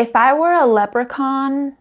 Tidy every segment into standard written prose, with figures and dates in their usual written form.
If I were a leprechaun,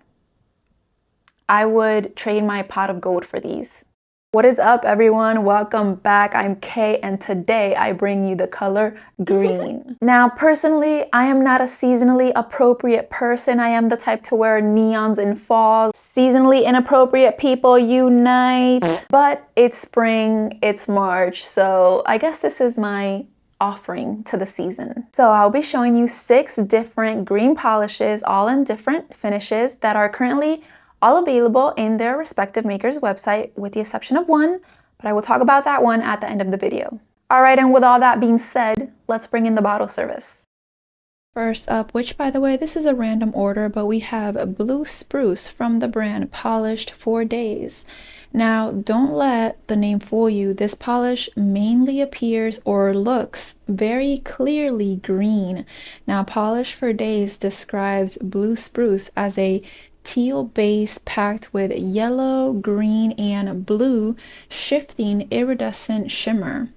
I would trade my pot of gold for these. What is up, everyone? Welcome back. I'm Kay, and today I bring you the color green. Now, personally, I am not a seasonally appropriate person. I am the type to wear neons in fall. Seasonally inappropriate people unite. But it's spring, it's March, so I guess this is my offering to the season. So I'll be showing you 6 different green polishes, all in different finishes, that are currently all available in their respective maker's website, with the exception of one, but I will talk about that one at the end of the video. All right, and with all that being said, let's bring in the bottle service. First up, which by the way, this is a random order, but we have Blue Spruce from the brand Polished 4 Days. Now, don't let the name fool you. This polish mainly appears or looks very clearly green. Now, Polished 4 Days describes Blue Spruce as a teal base packed with yellow, green, and blue shifting iridescent shimmer.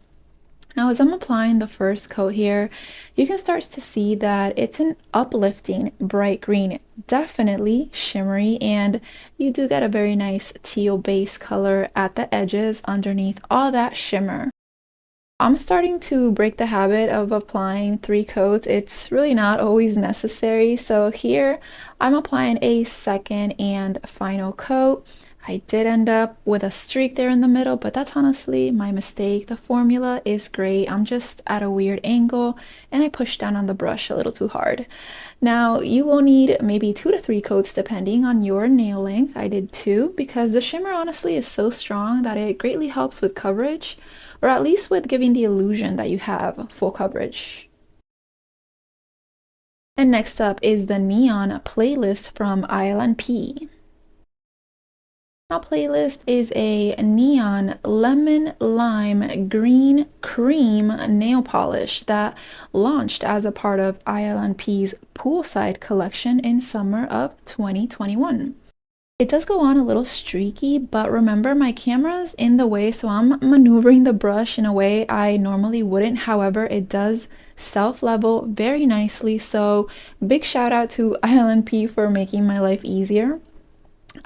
Now, as I'm applying the first coat here, you can start to see that it's an uplifting bright green, definitely shimmery, and you do get a very nice teal base color at the edges underneath all that shimmer. I'm starting to break the habit of applying 3 coats. It's really not always necessary. So here I'm applying a second and final coat. I did end up with a streak there in the middle, but that's honestly my mistake. The formula is great. I'm just at a weird angle and I pushed down on the brush a little too hard. Now you will need maybe 2 to 3 coats depending on your nail length. I did 2 because the shimmer honestly is so strong that it greatly helps with coverage, or at least with giving the illusion that you have full coverage. And next up is the Neon Playlist from ILNP. Now, Playlist is a neon lemon lime green cream nail polish that launched as a part of ILNP's poolside collection in summer of 2021. It does go on a little streaky, but remember my camera's in the way, so I'm maneuvering the brush in a way I normally wouldn't. However, it does self-level very nicely, so big shout out to ILNP for making my life easier.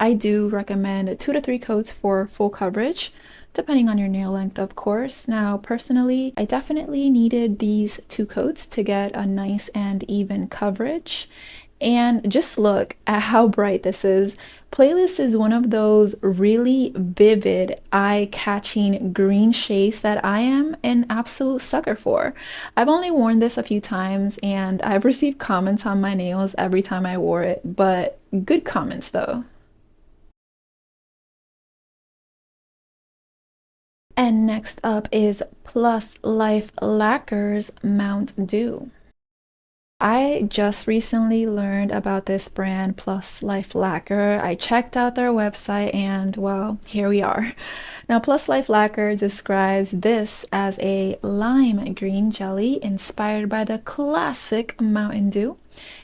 I do recommend 2 to 3 coats for full coverage, depending on your nail length, of course. Now, personally, I definitely needed these 2 coats to get a nice and even coverage. And just look at how bright this is. Playlist is one of those really vivid, eye-catching green shades that I am an absolute sucker for. I've only worn this a few times and I've received comments on my nails every time I wore it, but good comments though. And next up is Plus Life Lacquer's Mount Dew. I just recently learned about this brand, Plus Life Lacquer. I checked out their website and, well, here we are. Now, Plus Life Lacquer describes this as a lime green jelly inspired by the classic Mountain Dew.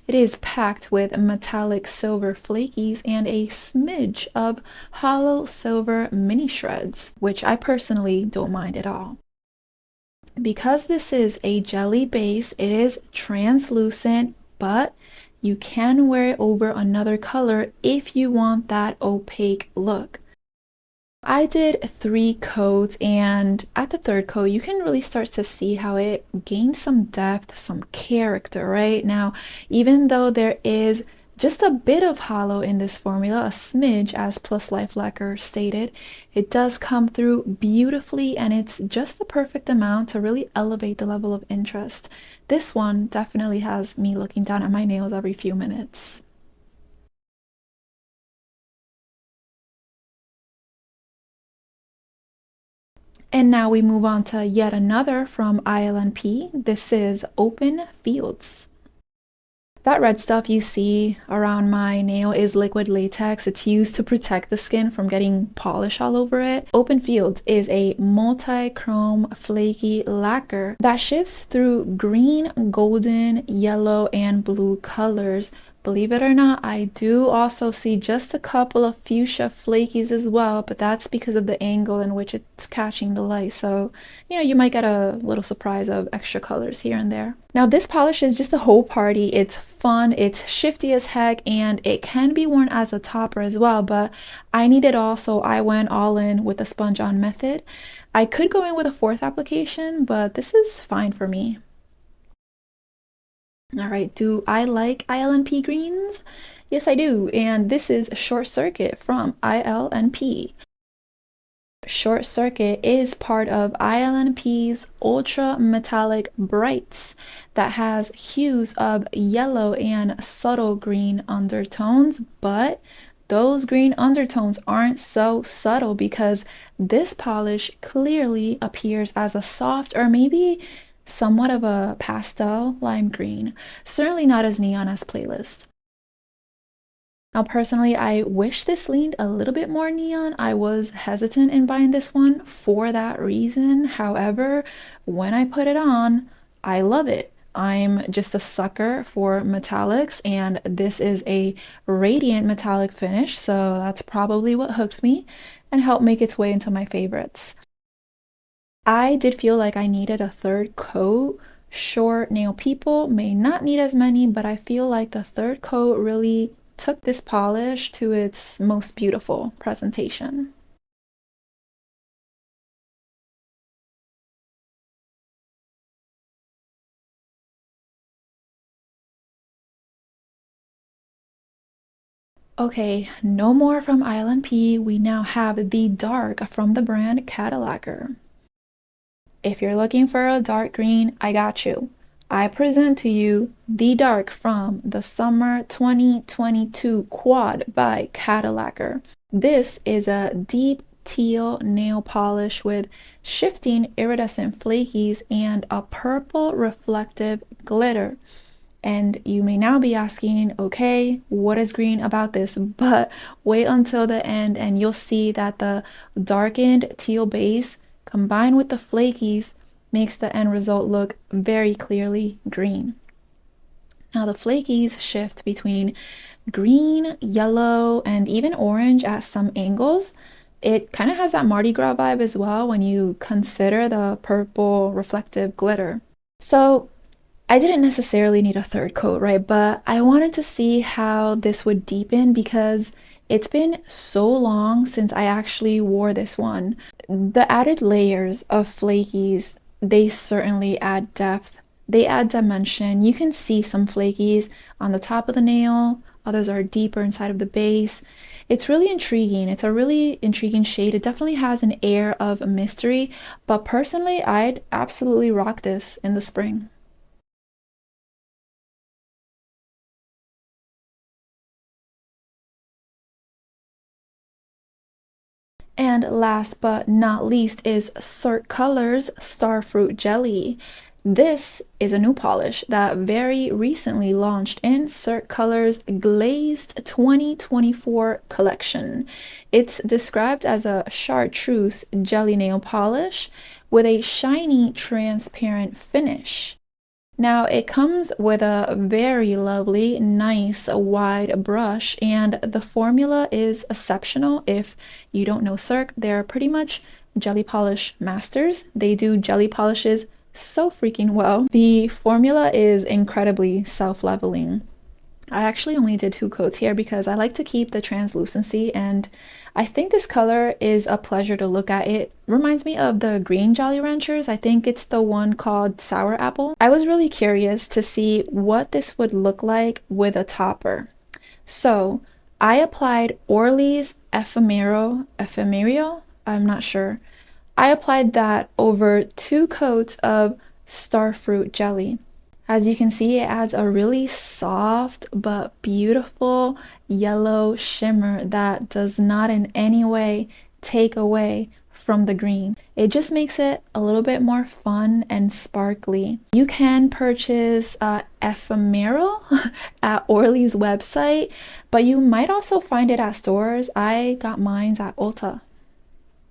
It is packed with metallic silver flakies and a smidge of hollow silver mini shreds, which I personally don't mind at all. Because this is a jelly base, it is translucent, but you can wear it over another color if you want that opaque look. I did 3 coats, and at the 3rd coat you can really start to see how it gains some depth, some character, right? Now, even though there is just a bit of hollow in this formula, a smidge, as Plus Life Lacquer stated, it does come through beautifully, and it's just the perfect amount to really elevate the level of interest. This one definitely has me looking down at my nails every few minutes. And now we move on to yet another from ILNP. This is Open Fields. That red stuff you see around my nail is liquid latex. It's used to protect the skin from getting polish all over it. Open Fields is a multi-chrome flaky lacquer that shifts through green, golden, yellow, and blue colors, Believe it or not, I do also see just a couple of fuchsia flakies as well, but that's because of the angle in which it's catching the light. So, you know, you might get a little surprise of extra colors here and there. Now, this polish is just a whole party. It's fun, it's shifty as heck, and it can be worn as a topper as well, but I need it all, so I went all in with the sponge-on method. I could go in with a fourth application, but this is fine for me. All right, do I like ILNP greens? Yes, I do, and this is Short Circuit from ILNP. Short Circuit is part of ILNP's Ultra Metallic Brights that has hues of yellow and subtle green undertones, but those green undertones aren't so subtle because this polish clearly appears as a soft or maybe somewhat of a pastel lime green, certainly not as neon as Playlist. Now, personally, I wish this leaned a little bit more neon. I was hesitant in buying this one for that reason. However, when I put it on, I love it. I'm just a sucker for metallics, and this is a radiant metallic finish, so that's probably what hooked me and helped make its way into my favorites. I did feel like I needed a third coat. Short nail people may not need as many, but I feel like the third coat really took this polish to its most beautiful presentation. Okay, no more from ILNP. We now have the dark from the brand Cadillacquer. If you're looking for a dark green, I got you. I present to you the dark from the Summer 2022 Quad by Cadillacquer. This is a deep teal nail polish with shifting iridescent flakies and a purple reflective glitter. And you may now be asking, okay, what is green about this? But wait until the end and you'll see that the darkened teal base combined with the flakies makes the end result look very clearly green. Now the flakies shift between green, yellow, and even orange at some angles. It kind of has that Mardi Gras vibe as well when you consider the purple reflective glitter. So I didn't necessarily need a third coat, right? But I wanted to see how this would deepen because it's been so long since I actually wore this one. The added layers of flakies, they certainly add depth. They add dimension. You can see some flakies on the top of the nail. Others are deeper inside of the base. It's really intriguing. It's a really intriguing shade. It definitely has an air of mystery, but personally, I'd absolutely rock this in the spring. And last but not least is Cirque Colors Starfruit Jelly. This is a new polish that very recently launched in Cirque Colors Glazed 2024 collection. It's described as a chartreuse jelly nail polish with a shiny transparent finish. Now it comes with a very lovely, nice, wide brush, and the formula is exceptional. If you don't know Cirque, they're pretty much jelly polish masters. They do jelly polishes so freaking well. The formula is incredibly self-leveling. I actually only did 2 coats here because I like to keep the translucency, and I think this color is a pleasure to look at. It reminds me of the green Jolly Ranchers. I think it's the one called Sour Apple. I was really curious to see what this would look like with a topper. So I applied Orly's Ephemeral, I'm not sure. I applied that over 2 coats of Starfruit jelly. As you can see, it adds a really soft but beautiful yellow shimmer that does not in any way take away from the green. It just makes it a little bit more fun and sparkly. You can purchase Ephemeral at Orly's website, but you might also find it at stores. I got mine at Ulta.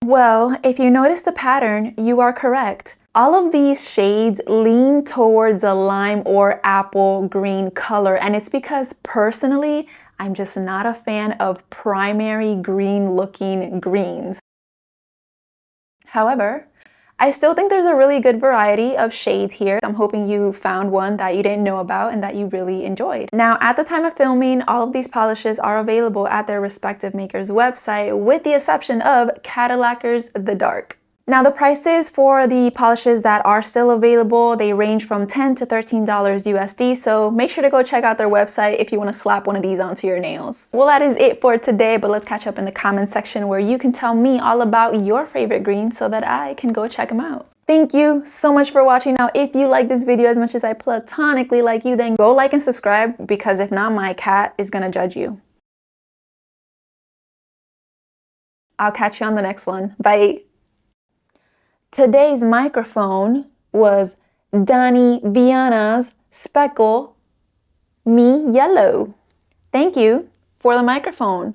Well, if you notice the pattern, you are correct. All of these shades lean towards a lime or apple green color, and it's because personally, I'm just not a fan of primary green looking greens. However, I still think there's a really good variety of shades here. I'm hoping you found one that you didn't know about and that you really enjoyed. Now, at the time of filming, all of these polishes are available at their respective maker's website, with the exception of Cadillacquer's The Dark. Now, the prices for the polishes that are still available, they range from $10 to $13 USD, so make sure to go check out their website if you want to slap one of these onto your nails. Well, that is it for today, but let's catch up in the comment section where you can tell me all about your favorite greens so that I can go check them out. Thank you so much for watching. Now, if you like this video as much as I platonically like you, then go like and subscribe, because if not, my cat is gonna judge you. I'll catch you on the next one. Bye. Today's microphone was Donnie Viana's Speckle Me Yellow. Thank you for the microphone.